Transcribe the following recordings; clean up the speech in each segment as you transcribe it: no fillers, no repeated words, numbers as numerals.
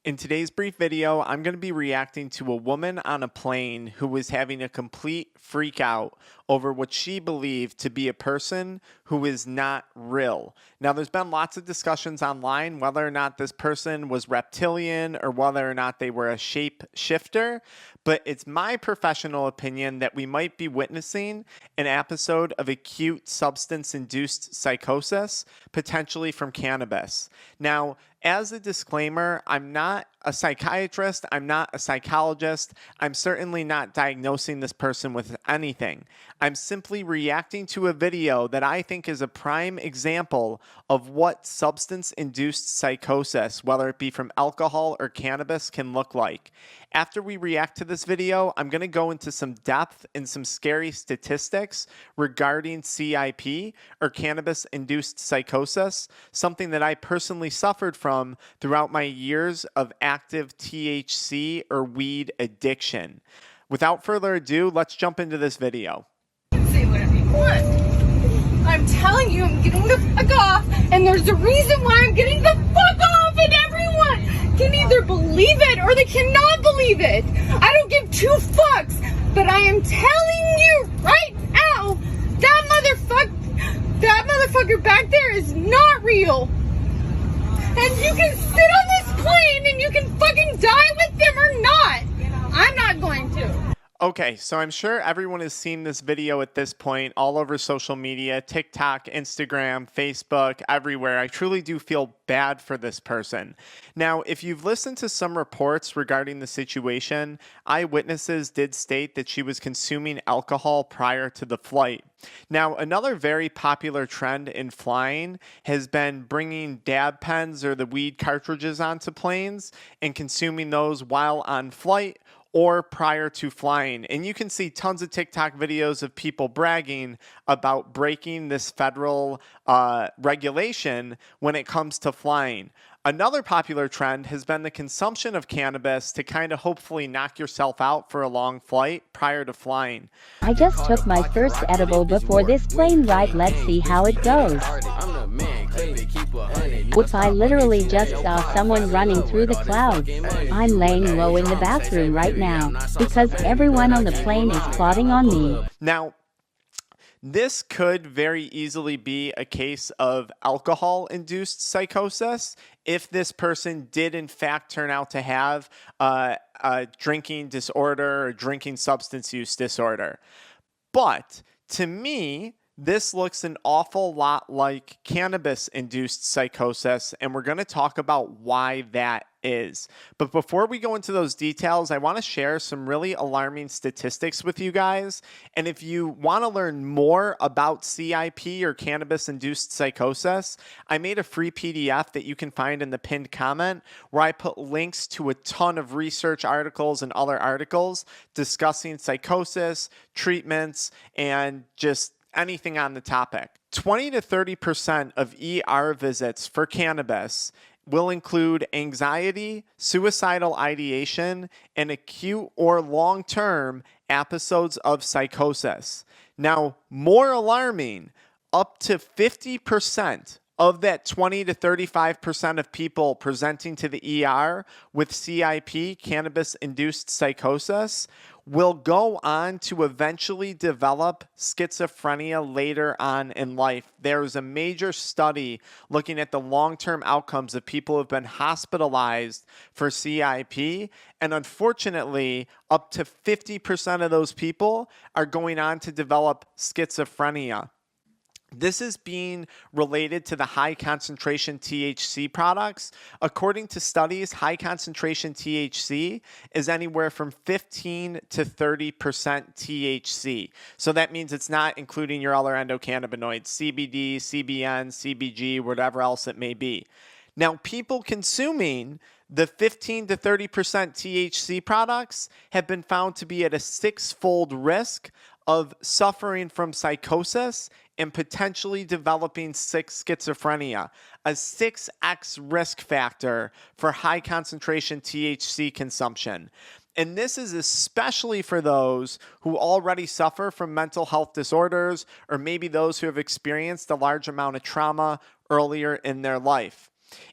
In today's brief video, I'm going to be reacting to a woman on a plane who was having a complete freak out over what she believed to be a person who is not real. Now, there's been lots of discussions online whether or not this person was reptilian or whether or not they were a shapeshifter, but it's my professional opinion that we might be witnessing an episode of acute substance-induced psychosis, potentially from cannabis. Now, as a disclaimer, I'm not a psychiatrist, I'm not a psychologist, I'm certainly not diagnosing this person with anything. I'm simply reacting to a video that I think is a prime example of what substance-induced psychosis, whether it be from alcohol or cannabis, can look like. After we react to this video, I'm going to go into some depth and some scary statistics regarding CIP, or cannabis-induced psychosis, something that I personally suffered from throughout my years of active THC or weed addiction. Without further ado, let's jump into this video. Say whatever you want. I'm telling you, I'm getting the fuck off, and there's a reason why I'm getting the fuck off, and everyone can either believe it or they cannot believe it. I don't give two fucks, but I am telling you right now, that motherfucker back there is not real. And you can sit on this plane and you can fucking die with them or not. I'm not going to. Okay, so I'm sure everyone has seen this video at this point all over social media, TikTok, Instagram, Facebook, everywhere. I truly do feel bad for this person. Now, if you've listened to some reports regarding the situation, eyewitnesses did state that she was consuming alcohol prior to the flight. Now, another very popular trend in flying has been bringing dab pens or the weed cartridges onto planes and consuming those while on flight or prior to flying. And you can see tons of TikTok videos of people bragging about breaking this federal regulation when it comes to flying. Another popular trend has been the consumption of cannabis to kind of hopefully knock yourself out for a long flight prior to flying. I just took my first edible before this plane ride. Let's see how it goes. Whoops, I literally just saw someone running through the clouds. I'm laying low in the bathroom right now because everyone on the plane is plotting on me. Now, this could very easily be a case of alcohol-induced psychosis if this person did in fact turn out to have a drinking disorder or drinking substance use disorder. But to me, this looks an awful lot like cannabis-induced psychosis, and we're going to talk about why that is. But before we go into those details, I want to share some really alarming statistics with you guys. And if you want to learn more about CIP or cannabis-induced psychosis, I made a free PDF that you can find in the pinned comment where I put links to a ton of research articles and other articles discussing psychosis, treatments, and just anything on the topic. 20 to 30% of ER visits for cannabis will include anxiety, suicidal ideation, and acute or long-term episodes of psychosis. Now, more alarming, up to 50% of that 20 to 35% of people presenting to the ER with CIP, cannabis-induced psychosis, will go on to eventually develop schizophrenia later on in life. There's a major study looking at the long-term outcomes of people who have been hospitalized for CIP, and unfortunately, up to 50% of those people are going on to develop schizophrenia. This is being related to the high concentration THC products. According to studies, high concentration THC is anywhere from 15 to 30% THC. So that means it's not including your other endocannabinoids, CBD, CBN, CBG, whatever else it may be. Now, people consuming the 15 to 30% THC products have been found to be at a 6-fold risk of suffering from psychosis and potentially developing schizophrenia, a 6x risk factor for high concentration THC consumption. And this is especially for those who already suffer from mental health disorders, or maybe those who have experienced a large amount of trauma earlier in their life.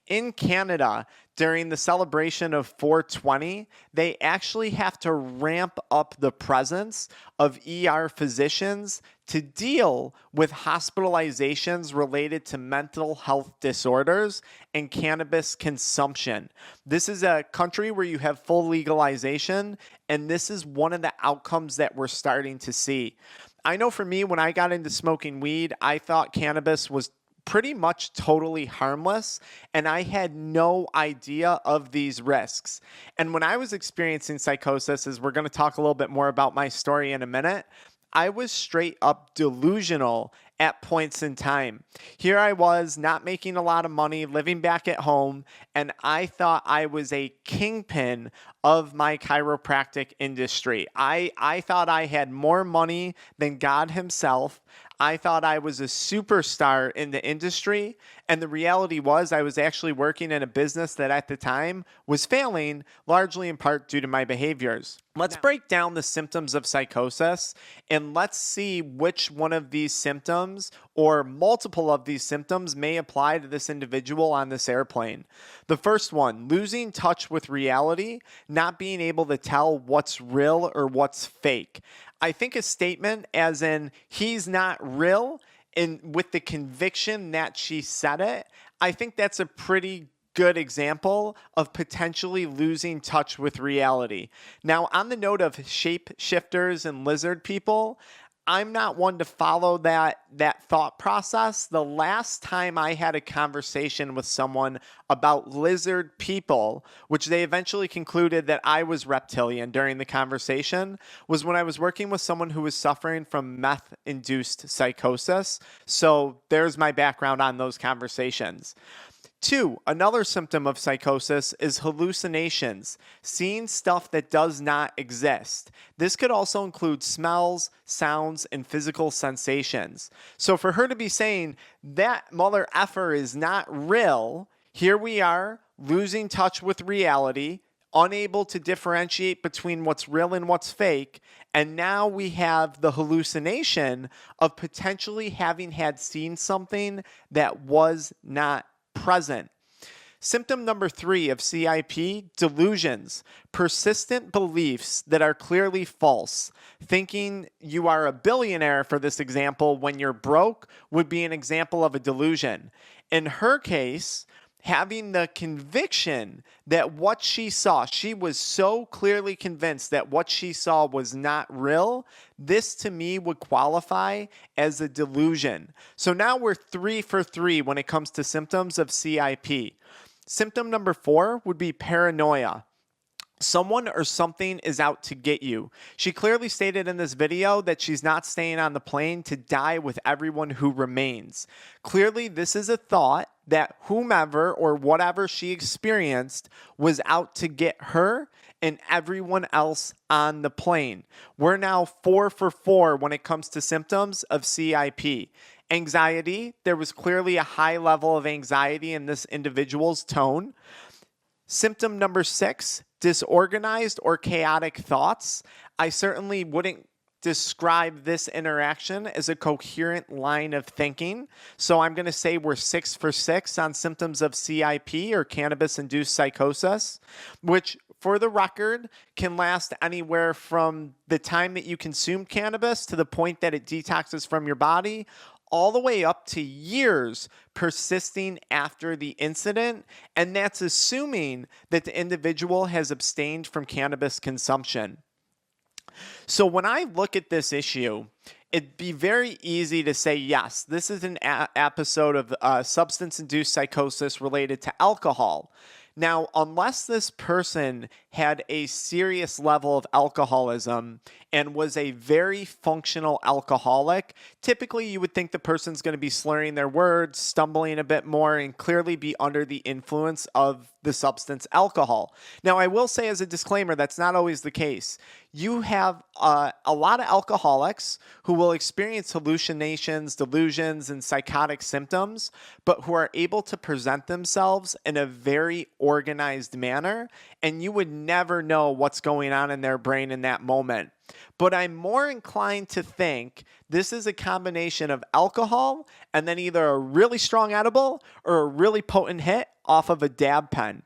In Canada, during the celebration of 420, they actually have to ramp up the presence of ER physicians to deal with hospitalizations related to mental health disorders and cannabis consumption. This is a country where you have full legalization, and this is one of the outcomes that we're starting to see. I know for me, when I got into smoking weed, I thought cannabis was pretty much totally harmless, and I had no idea of these risks. And when I was experiencing psychosis, as we're going to talk a little bit more about my story in a minute, I was straight up delusional at points in time. Here I was, not making a lot of money, living back at home, and I thought I was a kingpin of my chiropractic industry. I thought I had more money than God himself. I thought I was a superstar in the industry, and the reality was I was actually working in a business that at the time was failing, largely in part due to my behaviors. Let's break down the symptoms of psychosis, and let's see which one of these symptoms or multiple of these symptoms may apply to this individual on this airplane. The first one, losing touch with reality, not being able to tell what's real or what's fake. I think a statement as in, he's not real, and with the conviction that she said it, I think that's a pretty good example of potentially losing touch with reality. Now, on the note of shapeshifters and lizard people, I'm not one to follow that thought process. The last time I had a conversation with someone about lizard people, which they eventually concluded that I was reptilian during the conversation, was when I was working with someone who was suffering from meth-induced psychosis. So there's my background on those conversations. 2, another symptom of psychosis is hallucinations, seeing stuff that does not exist. This could also include smells, sounds, and physical sensations. So for her to be saying that mother effer is not real, here we are losing touch with reality, unable to differentiate between what's real and what's fake, and now we have the hallucination of potentially having had seen something that was not present. Symptom number 3 of CIP, delusions, persistent beliefs that are clearly false. Thinking you are a billionaire, for this example, when you're broke would be an example of a delusion. In her case, having the conviction that what she saw, she was so clearly convinced that what she saw was not real, this to me would qualify as a delusion. So now we're 3 for 3 when it comes to symptoms of CIP. Symptom number 4 would be paranoia. Someone or something is out to get you. She clearly stated in this video that she's not staying on the plane to die with everyone who remains. Clearly, this is a thought that whomever or whatever she experienced was out to get her and everyone else on the plane. We're now 4 for 4 when it comes to symptoms of CIP. Anxiety, there was clearly a high level of anxiety in this individual's tone. Symptom number 6, disorganized or chaotic thoughts. I certainly wouldn't describe this interaction as a coherent line of thinking. So I'm going to say we're 6 for 6 on symptoms of CIP or cannabis-induced psychosis, which for the record can last anywhere from the time that you consume cannabis to the point that it detoxes from your body, all the way up to years persisting after the incident, and that's assuming that the individual has abstained from cannabis consumption. So when I look at this issue, it'd be very easy to say, yes, this is an episode of substance-induced psychosis related to alcohol. Now, unless this person had a serious level of alcoholism and was a very functional alcoholic, typically you would think the person's going to be slurring their words, stumbling a bit more, and clearly be under the influence of the substance alcohol. Now, I will say as a disclaimer, that's not always the case. you have a lot of alcoholics who will experience hallucinations, delusions, and psychotic symptoms, but who are able to present themselves in a very organized manner, and you would never know what's going on in their brain in that moment. But I'm more inclined to think this is a combination of alcohol and then either a really strong edible or a really potent hit off of a dab pen.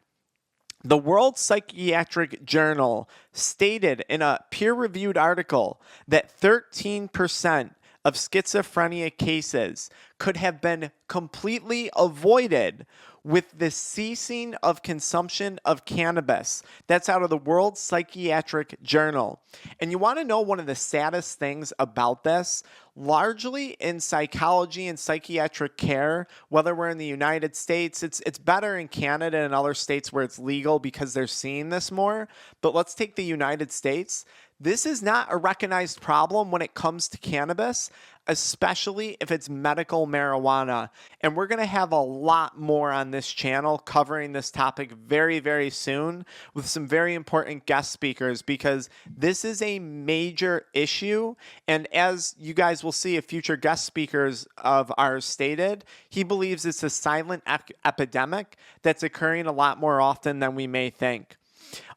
The World Psychiatric Journal stated in a peer-reviewed article that 13% of schizophrenia cases could have been completely avoided with the ceasing of consumption of cannabis. That's out of the World Psychiatric Journal. And you want to know one of the saddest things about this? Largely in psychology and psychiatric care, whether we're in the United States, it's better in Canada and other states where it's legal because they're seeing this more. But let's take the United States. This is not a recognized problem when it comes to cannabis, especially if it's medical marijuana. And we're going to have a lot more on this channel covering this topic very, very soon with some very important guest speakers, because this is a major issue. And as you guys will see, a future guest speakers of ours stated, he believes it's a silent epidemic that's occurring a lot more often than we may think.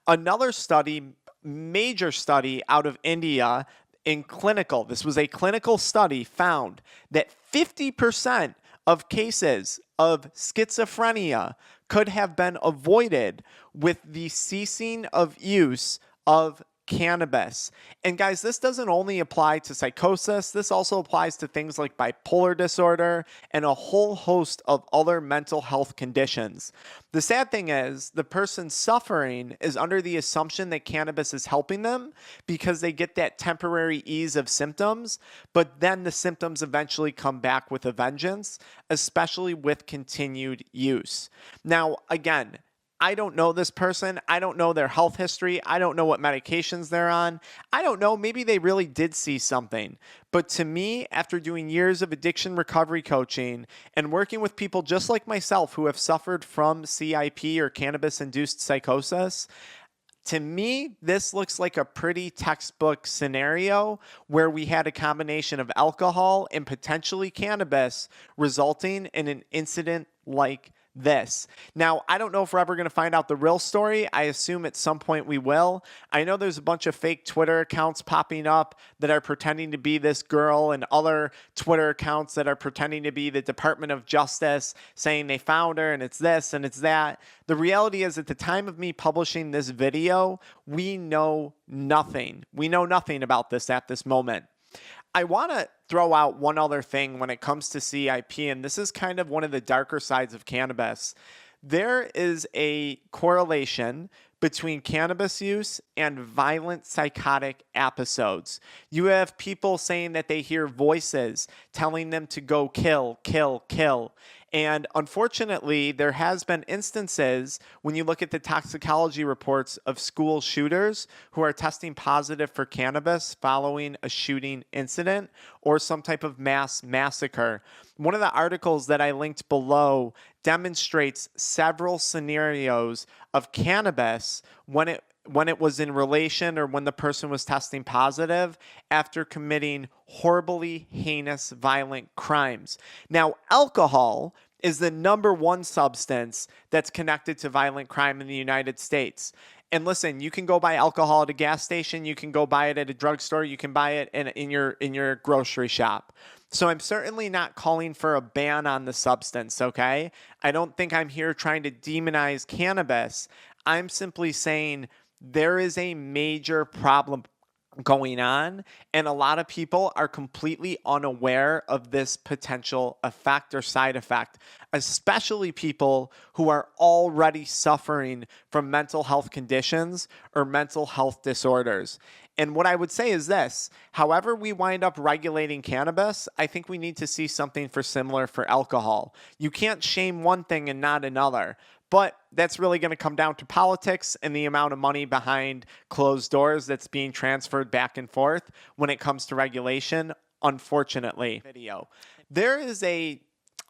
Another study, major study out of India this was a clinical study, found that 50% of cases of schizophrenia could have been avoided with the ceasing of use of cannabis. And guys, this doesn't only apply to psychosis. This also applies to things like bipolar disorder and a whole host of other mental health conditions. The sad thing is the person suffering is under the assumption that cannabis is helping them because they get that temporary ease of symptoms, but then the symptoms eventually come back with a vengeance, especially with continued use. Now, again, I don't know this person. I don't know their health history. I don't know what medications they're on. I don't know. Maybe they really did see something. But to me, after doing years of addiction recovery coaching and working with people just like myself who have suffered from CIP or cannabis-induced psychosis, to me, this looks like a pretty textbook scenario where we had a combination of alcohol and potentially cannabis resulting in an incident like this. Now, I don't know if we're ever going to find out the real story. I assume at some point we will. I know there's a bunch of fake Twitter accounts popping up that are pretending to be this girl, and other Twitter accounts that are pretending to be the Department of Justice, saying they found her and it's this and it's that. The reality is, at the time of me publishing this video, we know nothing. We know nothing about this at this moment. I want to throw out one other thing when it comes to CIP, and this is kind of one of the darker sides of cannabis. There is a correlation between cannabis use and violent psychotic episodes. You have people saying that they hear voices telling them to go kill, kill, kill. And unfortunately, there has been instances when you look at the toxicology reports of school shooters who are testing positive for cannabis following a shooting incident or some type of mass massacre. One of the articles that I linked below demonstrates several scenarios of cannabis when it was in relation or when the person was testing positive after committing horribly heinous violent crimes. Now, alcohol is the number one substance that's connected to violent crime in the United States. And listen, you can go buy alcohol at a gas station, you can go buy it at a drugstore, you can buy it in your grocery shop. So I'm certainly not calling for a ban on the substance, okay? I don't think I'm here trying to demonize cannabis. I'm simply saying there is a major problem going on, and a lot of people are completely unaware of this potential effect or side effect, especially people who are already suffering from mental health conditions or mental health disorders. And what I would say is this: however we wind up regulating cannabis, I think we need to see something similar for alcohol. You can't shame one thing and not another. But that's really going to come down to politics and the amount of money behind closed doors that's being transferred back and forth when it comes to regulation, unfortunately. There is a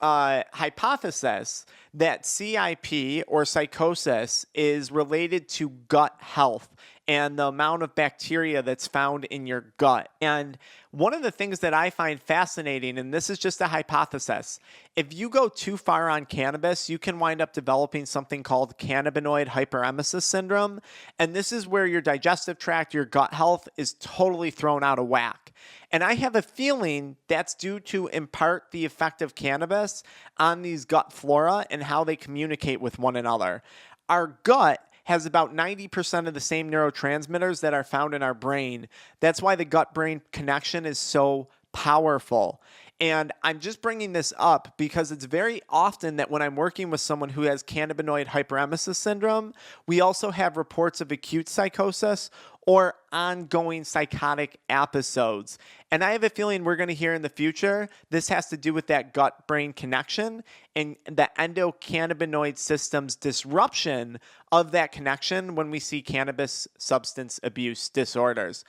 hypothesis that CIP or psychosis is related to gut health. and the amount of bacteria that's found in your gut. And one of the things that I find fascinating, and this is just a hypothesis, if you go too far on cannabis, you can wind up developing something called Cannabinoid Hyperemesis Syndrome. And this is where your digestive tract, your gut health is totally thrown out of whack. And I have a feeling that's due to, in part, the effect of cannabis on these gut flora and how they communicate with one another. Our gut has about 90% of the same neurotransmitters that are found in our brain. That's why the gut-brain connection is so powerful. And I'm just bringing this up because it's very often that when I'm working with someone who has cannabinoid hyperemesis syndrome, we also have reports of acute psychosis or ongoing psychotic episodes. And I have a feeling we're going to hear in the future, this has to do with that gut-brain connection and the endocannabinoid system's disruption of that connection when we see cannabis substance abuse disorders.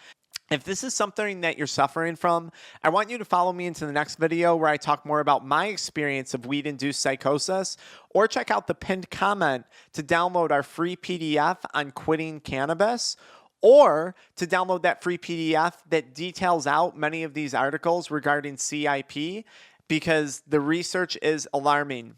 If this is something that you're suffering from, I want you to follow me into the next video where I talk more about my experience of weed-induced psychosis, or check out the pinned comment to download our free PDF on quitting cannabis, or to download that free PDF that details out many of these articles regarding CIP, because the research is alarming.